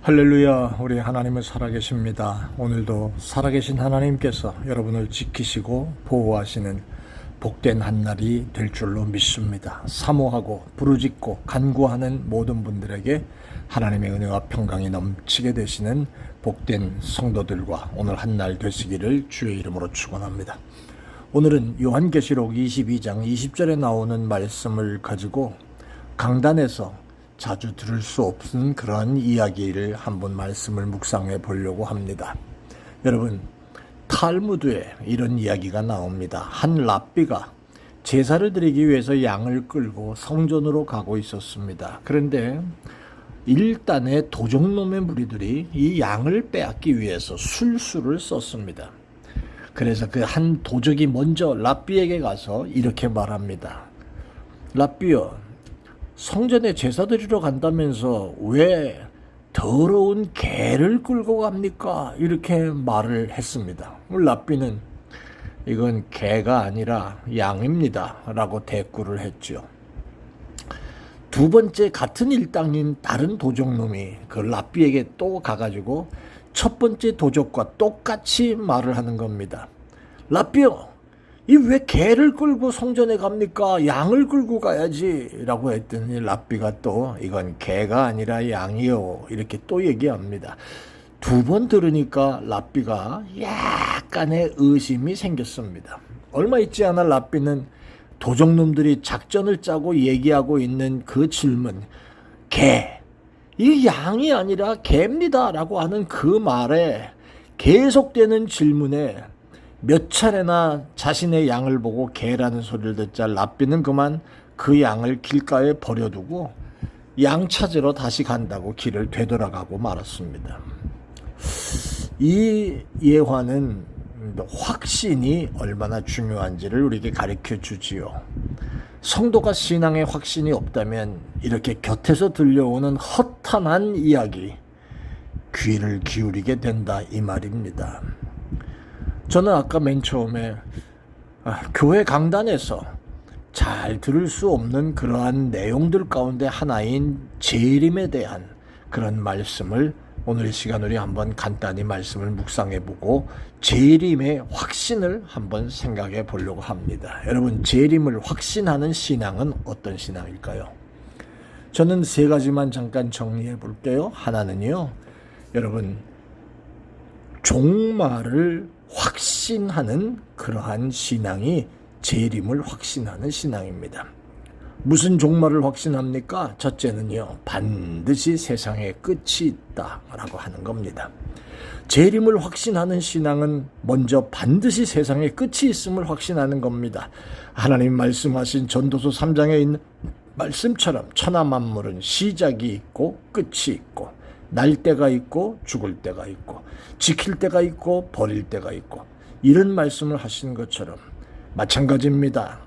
할렐루야, 우리 하나님은 살아계십니다. 오늘도 살아계신 하나님께서 여러분을 지키시고 보호하시는 복된 한날이 될 줄로 믿습니다. 사모하고 부르짖고 간구하는 모든 분들에게 하나님의 은혜와 평강이 넘치게 되시는 복된 성도들과 오늘 한날 되시기를 주의 이름으로 축원합니다. 오늘은 요한계시록 22장 20절에 나오는 말씀을 가지고 강단에서 자주 들을 수 없는 그러한 이야기를 한번 말씀을 묵상해 보려고 합니다. 여러분, 탈무드에 이런 이야기가 나옵니다. 한 랍비가 제사를 드리기 위해서 양을 끌고 성전으로 가고 있었습니다. 그런데 일단의 도적놈의 무리들이 이 양을 빼앗기 위해서 술수를 썼습니다. 그래서 그 한 도적이 먼저 랍비에게 가서 이렇게 말합니다. 랍비여, 성전에 제사 드리러 간다면서 왜 더러운 개를 끌고 갑니까? 이렇게 말을 했습니다. 랍비는 이건 개가 아니라 양입니다 라고 대꾸를 했죠. 두 번째 같은 일당인 다른 도적놈이 그 랍비에게 또 가가지고 첫 번째 도적과 똑같이 말을 하는 겁니다. 랍비요, 이 왜 개를 끌고 성전에 갑니까? 양을 끌고 가야지 라고 했더니 랍비가 또 이건 개가 아니라 양이요 이렇게 또 얘기합니다. 두 번 들으니까 랍비가 약간의 의심이 생겼습니다. 얼마 있지 않아 랍비는 도적놈들이 작전을 짜고 얘기하고 있는 그 질문, 개, 이 양이 아니라 개입니다 라고 하는 그 말에 계속되는 질문에 몇 차례나 자신의 양을 보고 개라는 소리를 듣자 랍비는 그만 그 양을 길가에 버려두고 양 찾으러 다시 간다고 길을 되돌아가고 말았습니다. 이 예화는 확신이 얼마나 중요한지를 우리에게 가르쳐 주지요. 성도가 신앙에 확신이 없다면 이렇게 곁에서 들려오는 허탄한 이야기 귀를 기울이게 된다 이 말입니다. 저는 아까 맨 처음에 교회 강단에서 잘 들을 수 없는 그러한 내용들 가운데 하나인 재림에 대한 그런 말씀을 오늘 이 시간 우리 한번 간단히 말씀을 묵상해보고 재림의 확신을 한번 생각해 보려고 합니다. 여러분, 재림을 확신하는 신앙은 어떤 신앙일까요? 저는 세 가지만 잠깐 정리해 볼게요. 하나는요, 여러분, 종말을 확신하는 그러한 신앙이 재림을 확신하는 신앙입니다. 무슨 종말을 확신합니까? 첫째는요, 반드시 세상에 끝이 있다라고 하는 겁니다. 재림을 확신하는 신앙은 먼저 반드시 세상에 끝이 있음을 확신하는 겁니다. 하나님 말씀하신 전도서 3장에 있는 말씀처럼 천하 만물은 시작이 있고 끝이 있고 날 때가 있고 죽을 때가 있고 지킬 때가 있고 버릴 때가 있고 이런 말씀을 하신 것처럼 마찬가지입니다.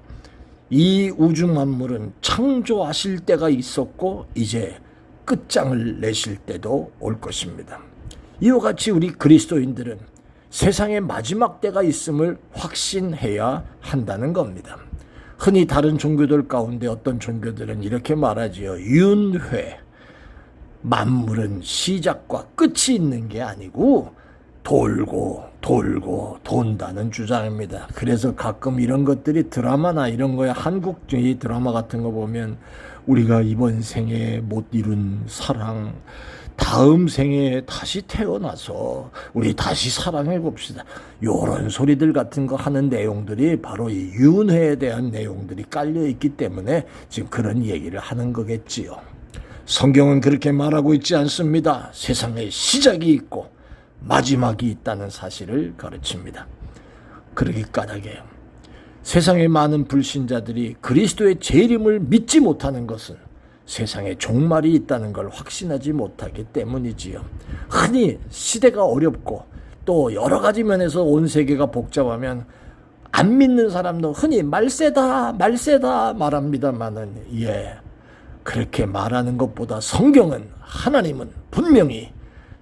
이 우주 만물은 창조하실 때가 있었고 이제 끝장을 내실 때도 올 것입니다. 이와 같이 우리 그리스도인들은 세상의 마지막 때가 있음을 확신해야 한다는 겁니다. 흔히 다른 종교들 가운데 어떤 종교들은 이렇게 말하지요. 윤회, 만물은 시작과 끝이 있는 게 아니고 돌고 돌고 돈다는 주장입니다. 그래서 가끔 이런 것들이 드라마나 이런 거에 한국 드라마 같은 거 보면 우리가 이번 생에 못 이룬 사랑, 다음 생에 다시 태어나서 우리 다시 사랑해 봅시다. 요런 소리들 같은 거 하는 내용들이 바로 이 윤회에 대한 내용들이 깔려 있기 때문에 지금 그런 얘기를 하는 거겠지요. 성경은 그렇게 말하고 있지 않습니다. 세상에 시작이 있고 마지막이 있다는 사실을 가르칩니다. 그러기 까닭에 세상의 많은 불신자들이 그리스도의 재림을 믿지 못하는 것은 세상에 종말이 있다는 걸 확신하지 못하기 때문이지요. 흔히 시대가 어렵고 또 여러 가지 면에서 온 세계가 복잡하면 안 믿는 사람도 흔히 말세다 말합니다만은, 그렇게 말하는 것보다 성경은, 하나님은 분명히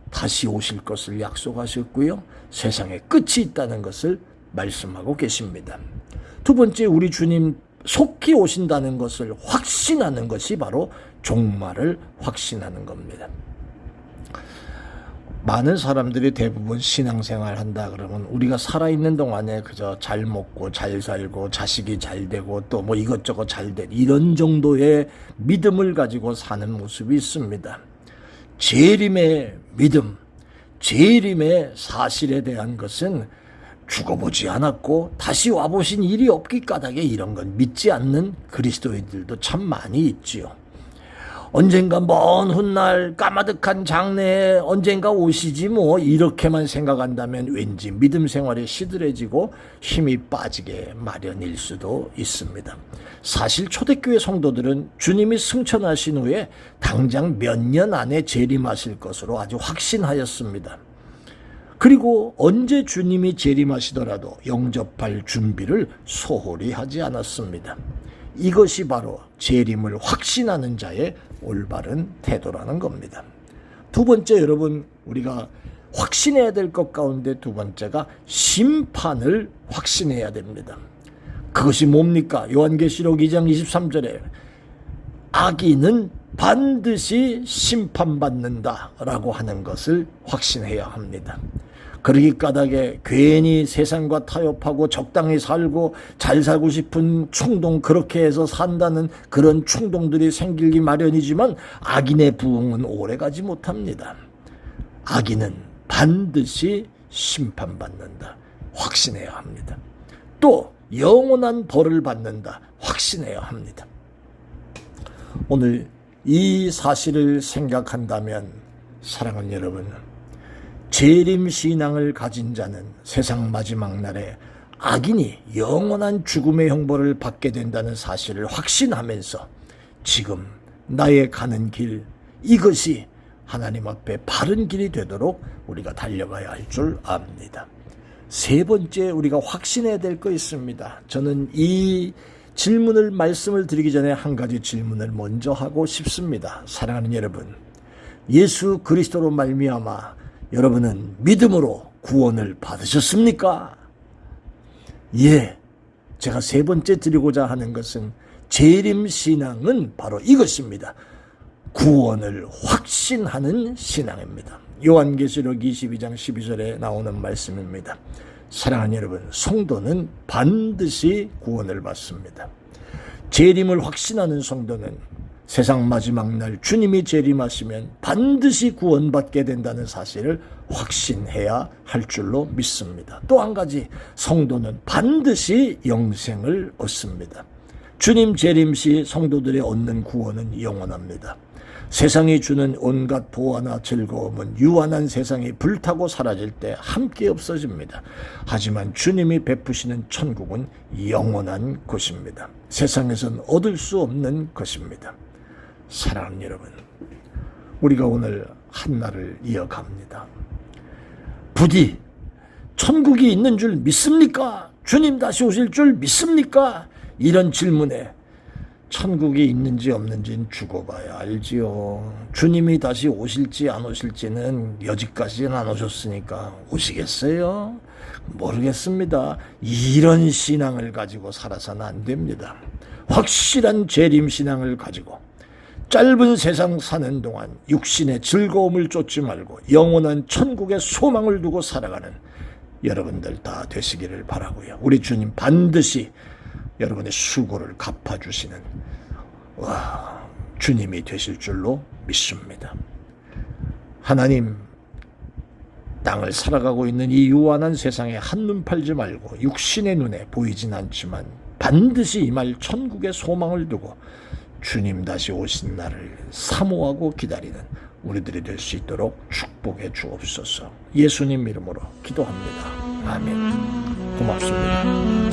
다시 오실 것을 약속하셨고요, 세상에 끝이 있다는 것을 말씀하고 계십니다. 두 번째, 우리 주님 속히 오신다는 것을 확신하는 것이 바로 종말을 확신하는 겁니다. 많은 사람들이 대부분 신앙생활 한다 그러면 우리가 살아있는 동안에 그저 잘 먹고 잘 살고 자식이 잘 되고 또 뭐 이것저것 잘 된 이런 정도의 믿음을 가지고 사는 모습이 있습니다. 재림의 믿음, 재림의 사실에 대한 것은 죽어보지 않았고 다시 와보신 일이 없기 까닭에 이런 건 믿지 않는 그리스도인들도 참 많이 있지요. 언젠가 먼 훗날 까마득한 장래에 언젠가 오시지 뭐, 이렇게만 생각한다면 왠지 믿음 생활이 시들해지고 힘이 빠지게 마련일 수도 있습니다. 사실 초대교회 성도들은 주님이 승천하신 후에 당장 몇 년 안에 재림하실 것으로 아주 확신하였습니다. 그리고 언제 주님이 재림하시더라도 영접할 준비를 소홀히 하지 않았습니다. 이것이 바로 재림을 확신하는 자의 올바른 태도라는 겁니다. 두 번째, 여러분, 우리가 확신해야 될 것 가운데 두 번째가 심판을 확신해야 됩니다. 그것이 뭡니까? 요한계시록 2장 23절에 악인은 반드시 심판받는다라고 하는 것을 확신해야 합니다. 그러기 까닭에 괜히 세상과 타협하고 적당히 살고 잘 살고 싶은 충동, 그렇게 해서 산다는 그런 충동들이 생기기 마련이지만 악인의 부흥은 오래가지 못합니다. 악인은 반드시 심판받는다, 확신해야 합니다. 또 영원한 벌을 받는다, 확신해야 합니다. 오늘 이 사실을 생각한다면, 사랑하는 여러분, 재림신앙을 가진 자는 세상 마지막 날에 악인이 영원한 죽음의 형벌을 받게 된다는 사실을 확신하면서 지금 나의 가는 길, 이것이 하나님 앞에 바른 길이 되도록 우리가 달려가야 할 줄 압니다. 세 번째, 우리가 확신해야 될 거 있습니다. 저는 이 말씀을 드리기 전에 한 가지 질문을 먼저 하고 싶습니다. 사랑하는 여러분, 예수 그리스도로 말미암아 여러분은 믿음으로 구원을 받으셨습니까? 제가 세 번째 드리고자 하는 것은, 재림신앙은 바로 이것입니다. 구원을 확신하는 신앙입니다. 요한계시록 22장 12절에 나오는 말씀입니다. 사랑하는 여러분, 성도는 반드시 구원을 받습니다. 재림을 확신하는 성도는 세상 마지막 날 주님이 재림하시면 반드시 구원받게 된다는 사실을 확신해야 할 줄로 믿습니다. 또 한 가지, 성도는 반드시 영생을 얻습니다. 주님 재림 시 성도들이 얻는 구원은 영원합니다. 세상이 주는 온갖 보화나 즐거움은 유한한 세상이 불타고 사라질 때 함께 없어집니다. 하지만 주님이 베푸시는 천국은 영원한 것입니다. 세상에선 얻을 수 없는 것입니다. 사랑하는 여러분, 우리가 오늘 한날을 이어갑니다. 부디 천국이 있는 줄 믿습니까? 주님 다시 오실 줄 믿습니까? 이런 질문에 천국이 있는지 없는지는 두고 봐야 알지요. 주님이 다시 오실지 안 오실지는 여지까지는 안 오셨으니까 오시겠어요? 모르겠습니다. 이런 신앙을 가지고 살아서는 안 됩니다. 확실한 재림신앙을 가지고 짧은 세상 사는 동안 육신의 즐거움을 쫓지 말고 영원한 천국의 소망을 두고 살아가는 여러분들 다 되시기를 바라고요. 우리 주님 반드시 여러분의 수고를 갚아주시는 주님이 되실 줄로 믿습니다. 하나님, 땅을 살아가고 있는 이 유한한 세상에 한눈 팔지 말고 육신의 눈에 보이진 않지만 반드시 임할 천국의 소망을 두고 주님 다시 오신 날을 사모하고 기다리는 우리들이 될 수 있도록 축복해 주옵소서. 예수님 이름으로 기도합니다. 아멘. 고맙습니다.